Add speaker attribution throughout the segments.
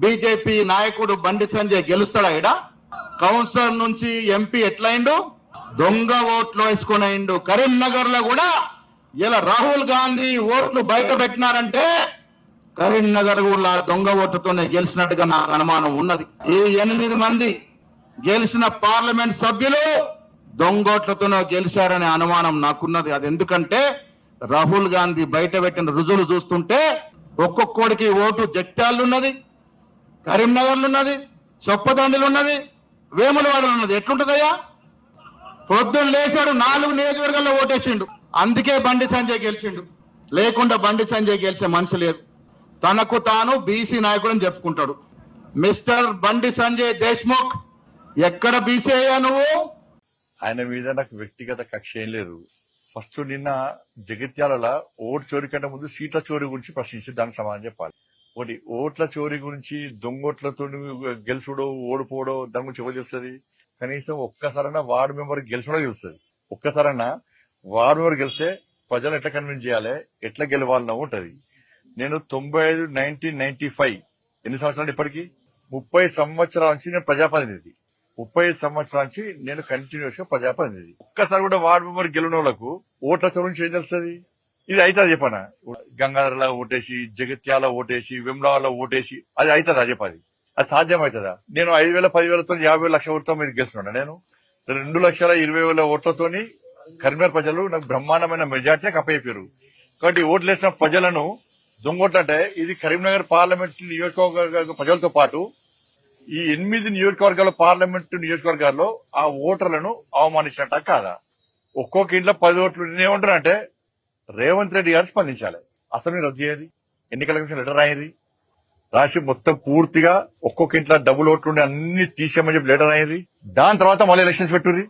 Speaker 1: BJP నాయకుడు బండి సంజయ్ గెలుస్తాడా ఇడ? Councillor నుంచి ఎంపీ ఎట్లయిండు? దొంగ ఓట్లు వేసుకునేండు. కరీంనగర్ లో కూడా ఇలా రాహుల్ గాంధీ ఓట్లు బయట పెట్టినారంటే కరీంనగర్ కూడా దొంగ ఓట్లతోనే గెలిచినట్టుగా నాకు అనుమానం ఉన్నది. ఈ 8 మంది గెలిచిన పార్లమెంట్ సభ్యులు దొంగోట్లతోనే గెలిచారనే అనుమానం నాకున్నది. అది ఎందుకంటే రాహుల్ గాంధీ బయట పెట్టిన రుజువులు చూస్తుంటే ఒక్కొక్కడికి ఓటు జగిత్యాలు ఉన్నది, కరీంనగర్లు ఉన్నది, చొప్పదండిలు ఉన్నది, వేములవాడలు ఉన్నది. ఎట్లుంటదయ్యా? పొద్దున్న లేచాడు 4 నియోజకవర్గాల్లో ఓటేసిండు. అందుకే బండి సంజయ్ గెలిచిండు. లేకుండా బండి సంజయ్ గెలిచే మనిషి లేదు. తనకు తాను బీసీ నాయకుడని చెప్పుకుంటాడు. మిస్టర్ బండి సంజయ్ దేశ్ముఖ్, ఎక్కడ బీసీ అయ్యా నువ్వు?
Speaker 2: ఆయన మీద నాకు వ్యక్తిగత కక్ష ఏం లేదు. ఫస్ట్ నిన్న జగిత్యాల ఓటు చోరీ కంటే ముందు సీట్ల చోరీ గురించి ప్రశ్నించి దానికి సమాధానం చెప్పాలి. ఒకటి, ఓట్ల చోరీ గురించి దొంగోట్లతో గెలుచుడో ఓడిపోవడో దాని గురించి ఎవరు తెలుస్తుంది? కనీసం ఒక్కసారైనా వార్డు మెంబర్ గెలిచడో తెలుస్తుంది. ఒక్కసారైనా వార్డు మెంబర్ గెలిస్తే ప్రజలు ఎట్లా కన్విన్స్ చేయాలి, ఎట్లా గెలవాలన్నా ఉంటది. నేను 1995 ఎన్ని సంవత్సరాలు ఇప్పటికి 30 సంవత్సరాల నుంచి నేను ప్రజాప్రతినిధి. 30 సంవత్సరాల నుంచి నేను కంటిన్యూస్ గా ప్రజాప్రతినిధి. ఒక్కసారి కూడా వార్డు మెంబర్ గెలిచిన వాళ్ళకు ఓట్ల చోరీ నుంచి ఏం తెలుస్తుంది? ఇది అవుతుంది చెప్పనా? గంగాధరలో ఓటేసి, జగిత్యాల ఓటేసి, విమ్లాలో ఓటేసి అది అవుతుందా చెప్పది? అది సాధ్యమవుతుందా? నేను 5,000 10,000తో 50 లక్షల ఓట్లతో మీరు గెలుస్తున్నా. నేను 2,20,000 ఓట్లతోని కరీంనగర్ ప్రజలు నాకు బ్రహ్మాండమైన మెజార్టీ అప్పయ్యారు. కాబట్టి ఓట్లు వేసిన ప్రజలను దొంగోట్లంటే ఇది కరీంనగర్ పార్లమెంట్ నియోజకవర్గ ప్రజలతో పాటు ఈ 8 నియోజకవర్గాల పార్లమెంటు నియోజకవర్గాల్లో ఆ ఓటర్లను అవమానించినట్ట కాదా? ఒక్కొక్క ఇంట్లో 10 ఓట్లు. నేనేమంటున్నానంటే రేవంత్ రెడ్డి గారు స్పందించాలి. అసలు రద్దు చేయాలి, ఎన్నికల కమిషన్ లెటర్ రాయండి, రాసి మొత్తం పూర్తిగా ఒక్కొక్క ఇంట్లో డబుల్ ఓట్లుండి అన్ని తీసేయమని చెప్పి లెటర్ రాయండి. దాని తర్వాత మళ్ళీ ఎలక్షన్స్ పెట్టుర్రి.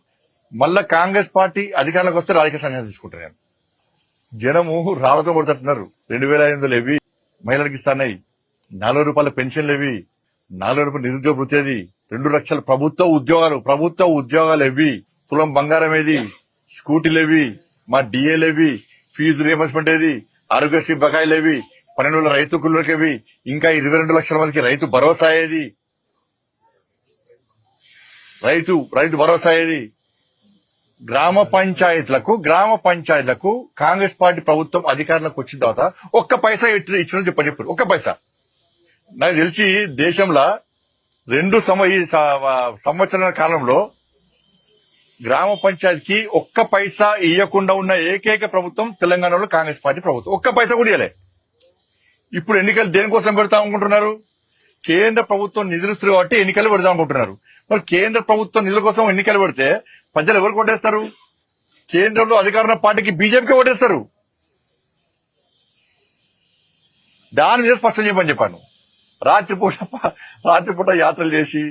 Speaker 2: మళ్ళా కాంగ్రెస్ పార్టీ అధికారంలోకి వస్తే రాజకీయ సన్యాసం తీసుకుంటారు. జనము రాళ్లతో పడుతున్నారు. 2,500 ఇవి మహిళలకు ఇస్తాయి, 40 రూపాయల పెన్షన్లు ఇవి, 40 రూపాయల నిరుద్యోగ వృత్తి అది, 2 లక్షల ప్రభుత్వ ఉద్యోగాలు ఇవి, తులం బంగారం ఏది, స్కూటీలు ఇవి, మా డిఏలు ఇవి, ఫీజు రియంబర్స్మెంట్ ఏది, ఆరోగ్యశ్రీ బకాయిలు ఇవి, 12 రైతు కుళ్ళకి ఇవి, ఇంకా 22 లక్షల మందికి రైతు భరోసా ఏది, రైతు భరోసా ఏది. గ్రామ పంచాయతీలకు కాంగ్రెస్ పార్టీ ప్రభుత్వం అధికారంలోకి వచ్చిన తర్వాత ఒక్క పైసా ఇచ్చిన చెప్పండి. ఒక్క పైసా. నాకు తెలిసి దేశంలో 2 సంవత్సరాల కాలంలో గ్రామ పంచాయతీకి ఒక్క పైసా ఇవ్వకుండా ఉన్న ఏకైక ప్రభుత్వం తెలంగాణలో కాంగ్రెస్ పార్టీ ప్రభుత్వం. ఒక్క పైసా కూడా ఇవ్వలే. ఇప్పుడు ఎన్నికలు దేనికోసం పెడతా అనుకుంటున్నారు? కేంద్ర ప్రభుత్వం నిధులు ఇస్తుంది కాబట్టి ఎన్నికలు పెడదాం అనుకుంటున్నారు. మరి కేంద్ర ప్రభుత్వం నిధుల కోసం ఎన్నికలు పెడితే ప్రజలు ఎవరికి ఓటేస్తారు? కేంద్రంలో అధికారంలో పార్టీకి బీజేపీకి ఓటేస్తారు. దాని మీద స్పష్టం చెప్పని చెప్పాను. రాత్రిపూట యాత్రలు చేసి